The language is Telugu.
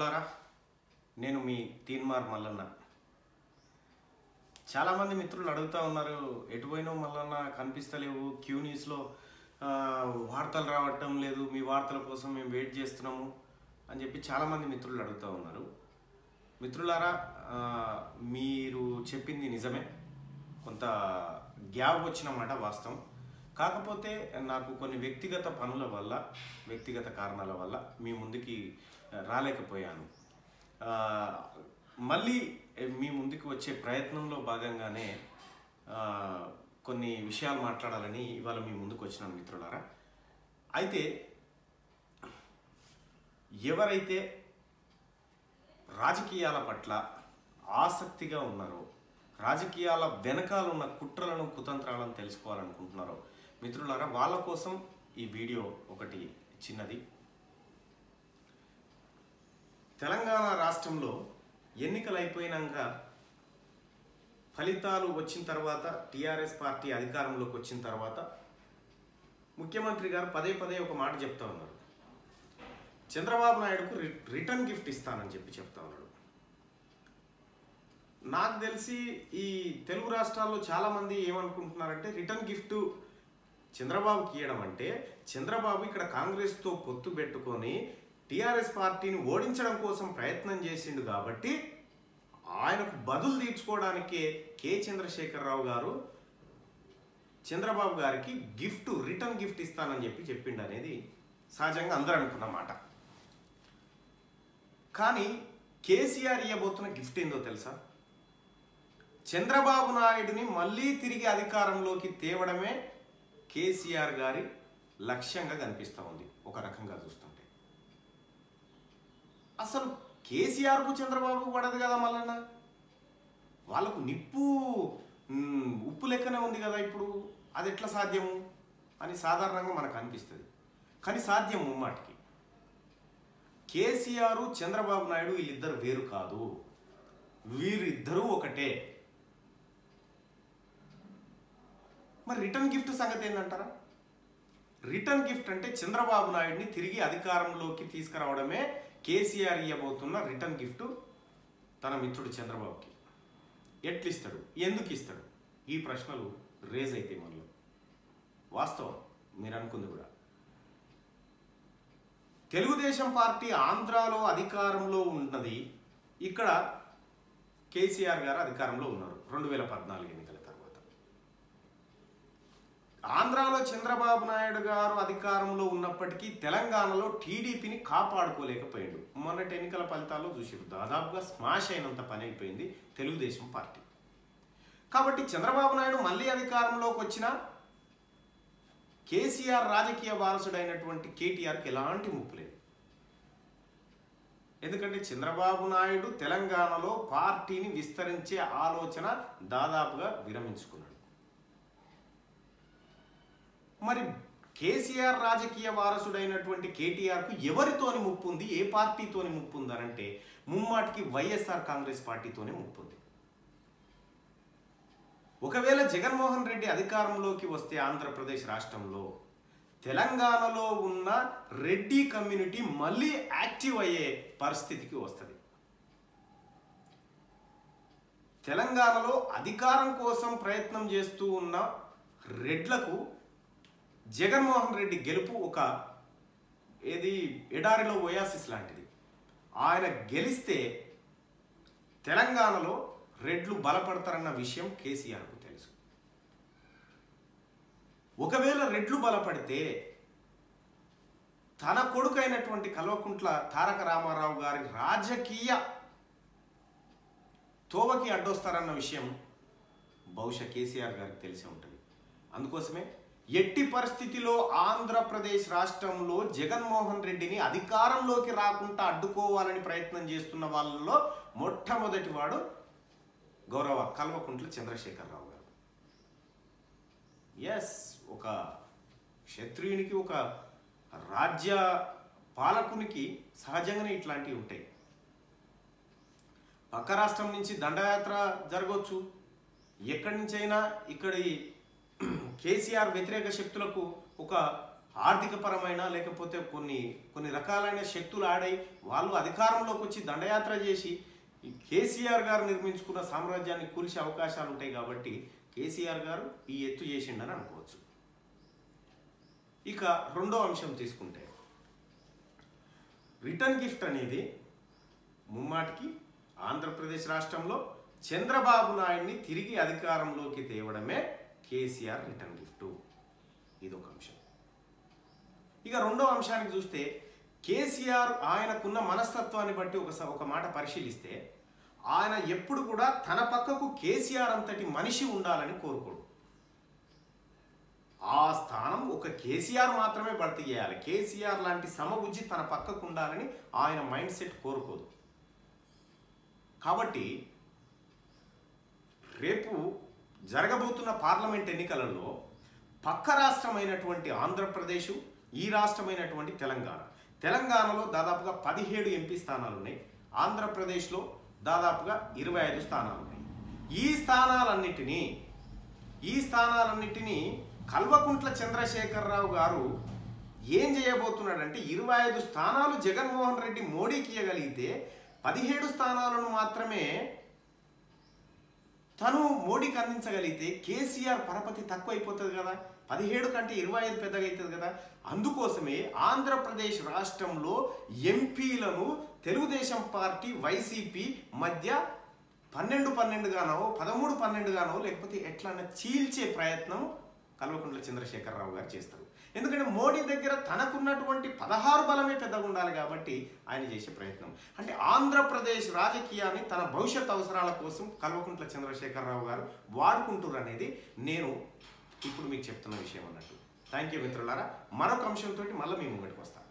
మిత్రులారా, నేను మీ తీన్మార్ మల్లన్న. చాలామంది మిత్రులు అడుగుతూ ఉన్నారు, ఎటుపోయినావు మల్లన్న, కనిపిస్తలేవు, క్యూ న్యూస్లో వార్తలు రావటం లేదు, మీ వార్తల కోసం మేము వెయిట్ చేస్తున్నాము అని చెప్పి చాలామంది మిత్రులు అడుగుతూ ఉన్నారు. మిత్రులారా, మీరు చెప్పింది నిజమే, కొంత గ్యాప్ వచ్చిన మాట వాస్తవం. కాకపోతే నాకు కొన్ని వ్యక్తిగత పనుల వల్ల, వ్యక్తిగత కారణాల వల్ల మీ ముందుకి రాలేకపోయాను. మళ్ళీ మీ ముందుకు వచ్చే ప్రయత్నంలో భాగంగానే కొన్ని విషయాలు మాట్లాడాలని ఇవాళ మీ ముందుకు వచ్చినాను మిత్రులారా. అయితే ఎవరైతే రాజకీయాల పట్ల ఆసక్తిగా ఉన్నారో, రాజకీయాల వెనకాల ఉన్న కుట్రలను, కుతంత్రాలను తెలుసుకోవాలనుకుంటున్నారో మిత్రులారా, వాళ్ళ కోసం ఈ వీడియో ఒకటి చిన్నది. తెలంగాణ రాష్ట్రంలో ఎన్నికలు అయిపోయినాక ఫలితాలు వచ్చిన తర్వాత, టీఆర్ఎస్ పార్టీ అధికారంలోకి వచ్చిన తర్వాత ముఖ్యమంత్రి గారు పదే పదే ఒక మాట చెప్తా ఉన్నారు, చంద్రబాబు నాయుడుకు రిటర్న్ గిఫ్ట్ ఇస్తానని చెప్తా ఉన్నాడు. నాకు తెలిసి ఈ తెలుగు రాష్ట్రాల్లో చాలామంది ఏమనుకుంటున్నారంటే, రిటర్న్ గిఫ్ట్ చంద్రబాబుకి ఇవ్వడం అంటే చంద్రబాబు ఇక్కడ కాంగ్రెస్తో పొత్తు పెట్టుకొని టీఆర్ఎస్ పార్టీని ఓడించడం కోసం ప్రయత్నం చేసిండు కాబట్టి ఆయనకు బదులు తీర్చుకోవడానికే కె చంద్రశేఖరరావు గారు చంద్రబాబు గారికి రిటర్న్ గిఫ్ట్ ఇస్తానని చెప్పిండు అనేది సహజంగా అందరూ అనుకున్న మాట. కానీ కేసీఆర్ ఇవ్వబోతున్న గిఫ్ట్ ఏందో తెలుసా? చంద్రబాబు నాయుడిని మళ్ళీ తిరిగి అధికారంలోకి తేవడమే కేసీఆర్ గారి లక్ష్యంగా కనిపిస్తూ ఉంది ఒక రకంగా చూస్తుంటే. అసలు కేసీఆర్కు చంద్రబాబుకు పడదు కదా మల్లన్న, వాళ్ళకు నిప్పు ఉప్పు లెక్కనే ఉంది కదా, ఇప్పుడు అది ఎట్లా సాధ్యము అని సాధారణంగా మనకు అనిపిస్తుంది. కానీ సాధ్యం ముమ్మాటికి. కేసీఆర్, చంద్రబాబు నాయుడు వీళ్ళిద్దరు వేరు కాదు, వీరిద్దరూ ఒకటే. మరి రిటర్న్ గిఫ్ట్ సంగతి ఏంటంటారా? రిటర్న్ గిఫ్ట్ అంటే చంద్రబాబు నాయుడిని తిరిగి అధికారంలోకి తీసుకురావడమే కేసీఆర్ ఇవ్వబోతున్న రిటర్న్ గిఫ్ట్ తన మిత్రుడు చంద్రబాబుకి. ఎట్లు ఇస్తాడు, ఎందుకు ఇస్తాడు, ఈ ప్రశ్నలు రేజ్ అయితే మనలో. వాస్తవం మీరు అనుకుంది కూడా. తెలుగుదేశం పార్టీ ఆంధ్రాలో అధికారంలో ఉన్నది, ఇక్కడ కేసీఆర్ గారు అధికారంలో ఉన్నారు 2014 ఎన్నికల తర్వాత. ఆంధ్రాలో చంద్రబాబు నాయుడు గారు అధికారంలో ఉన్నప్పటికీ తెలంగాణలో టీడీపీని కాపాడుకోలేకపోయాడు. మొన్నటి ఎన్నికల ఫలితాల్లో చూసారు, దాదాపుగా స్మాష్ అయినంత పని అయిపోయింది తెలుగుదేశం పార్టీ. కాబట్టి చంద్రబాబు నాయుడు మళ్ళీ అధికారంలోకి వచ్చిన కేసీఆర్ రాజకీయ వారసుడైనటువంటి కేటీఆర్కి ఎలాంటి ముప్పు లేదు. ఎందుకంటే చంద్రబాబు నాయుడు తెలంగాణలో పార్టీని విస్తరించే ఆలోచన దాదాపుగా విరమించుకున్నాడు. మరి కేసీఆర్ రాజకీయ వారసుడైనటువంటి కేటీఆర్కు ఎవరితోని ముప్పు ఉంది, ఏ పార్టీతోని ముప్పు ఉందనంటే ముమ్మాటికి వైఎస్ఆర్ కాంగ్రెస్ పార్టీతోనే ముప్పు ఉంది. ఒకవేళ జగన్మోహన్ రెడ్డి అధికారంలోకి వస్తే ఆంధ్రప్రదేశ్ రాష్ట్రంలో తెలంగాణలో ఉన్న రెడ్డి కమ్యూనిటీ మళ్ళీ యాక్టివ్ అయ్యే పరిస్థితికి వస్తుంది. తెలంగాణలో అధికారం కోసం ప్రయత్నం చేస్తూ ఉన్న రెడ్లకు జగన్మోహన్ రెడ్డి గెలుపు ఒక ఎడారిలో ఓయాసిస్ లాంటిది. ఆయన గెలిస్తే తెలంగాణలో రెడ్లు బలపడతారన్న విషయం కేసీఆర్కు తెలుసు. ఒకవేళ రెడ్లు బలపడితే తన కొడుకైనటువంటి కల్వకుంట్ల తారక రామారావు గారి రాజకీయ తోవకి అడ్డొస్తారన్న విషయం బహుశా కేసీఆర్ గారికి తెలిసే ఉంటుంది. అందుకోసమే ఎట్టి పరిస్థితిలో ఆంధ్రప్రదేశ్ రాష్ట్రంలో జగన్మోహన్ రెడ్డిని అధికారంలోకి రాకుండా అడ్డుకోవాలని ప్రయత్నం చేస్తున్న వాళ్ళలో మొట్టమొదటి వాడు గౌరవ కల్వకుంట్ల చంద్రశేఖరరావు గారు. ఎస్, ఒక క్షత్రియునికి, ఒక రాజ్య పాలకునికి సహజంగానే ఇట్లాంటివి ఉంటాయి. పక్క రాష్ట్రం నుంచి దండయాత్ర జరగవచ్చు, ఎక్కడి నుంచైనా ఇక్కడి కేసీఆర్ వ్యతిరేక శక్తులకు ఒక ఆర్థికపరమైన లేకపోతే కొన్ని రకాలైన శక్తులు ఆడై వాళ్ళు అధికారంలోకి వచ్చి దండయాత్ర చేసి ఈ కేసీఆర్ గారు నిర్మించుకున్న సామ్రాజ్యాన్ని కూల్చే అవకాశాలు ఉంటాయి. కాబట్టి కేసీఆర్ గారు ఈ ఎత్తు చేసిండని అనుకోవచ్చు. ఇక రెండో అంశం తీసుకుంటే రిటర్న్ గిఫ్ట్ అనేది ముమ్మాటికి ఆంధ్రప్రదేశ్ రాష్ట్రంలో చంద్రబాబు నాయుడిని తిరిగి అధికారంలోకి తేవడమే కేసీఆర్ రిటర్న్ గిఫ్ట్. ఇదొక అంశం. ఇక రెండో అంశానికి చూస్తే కేసీఆర్ ఆయనకున్న మనస్తత్వాన్ని బట్టి ఒక మాట పరిశీలిస్తే ఆయన ఎప్పుడు కూడా తన పక్కకు కేసీఆర్ అంతటి మనిషి ఉండాలని కోరుకోడు. ఆ స్థానం ఒక కేసీఆర్ మాత్రమే భర్తీ చేయాలి. కేసీఆర్ లాంటి సమబుజ్జి తన పక్కకు ఉండాలని ఆయన మైండ్ సెట్ కోరుకోదు. కాబట్టి రేపు జరగబోతున్న పార్లమెంట్ ఎన్నికలలో పక్క రాష్ట్రమైనటువంటి ఆంధ్రప్రదేశ్, ఈ రాష్ట్రమైనటువంటి తెలంగాణలో దాదాపుగా 17 ఎంపీ స్థానాలు ఉన్నాయి. ఆంధ్రప్రదేశ్లో దాదాపుగా 25 స్థానాలు ఉన్నాయి. ఈ స్థానాలన్నిటినీ కల్వకుంట్ల చంద్రశేఖరరావు గారు ఏం చేయబోతున్నాడంటే 25 స్థానాలు జగన్మోహన్ రెడ్డి మోడీకి ఇవ్వగలిగితే 17 స్థానాలను మాత్రమే తను మోడీకి అందించగలిగితే కేసీఆర్ పరపతి తక్కువ అయిపోతుంది కదా, 17 కంటే 25 పెద్దగా అవుతుంది కదా. అందుకోసమే ఆంధ్రప్రదేశ్ రాష్ట్రంలో ఎంపీలను తెలుగుదేశం పార్టీ వైసీపీ మధ్య 12-12 గానో 13-12 గానో లేకపోతే ఎట్లన్నా చీల్చే ప్రయత్నం కల్వకుంట్ల చంద్రశేఖరరావు గారు చేస్తారు. ఎందుకంటే మోడీ దగ్గర తనకున్నటువంటి 16 బలమే పెద్దగా ఉండాలి కాబట్టి ఆయన చేసే ప్రయత్నం. అంటే ఆంధ్రప్రదేశ్ రాజకీయాన్ని తన భవిష్యత్ అవసరాల కోసం కల్వకుంట్ల చంద్రశేఖరరావు గారు వాడుకుంటారు అనేది నేను ఇప్పుడు మీకు చెప్తున్న విషయం అన్నట్టు. థ్యాంక్ యూ మిత్రులారా. మరొక అంశంతో మళ్ళీ మీ ముంగటికి వస్తాను.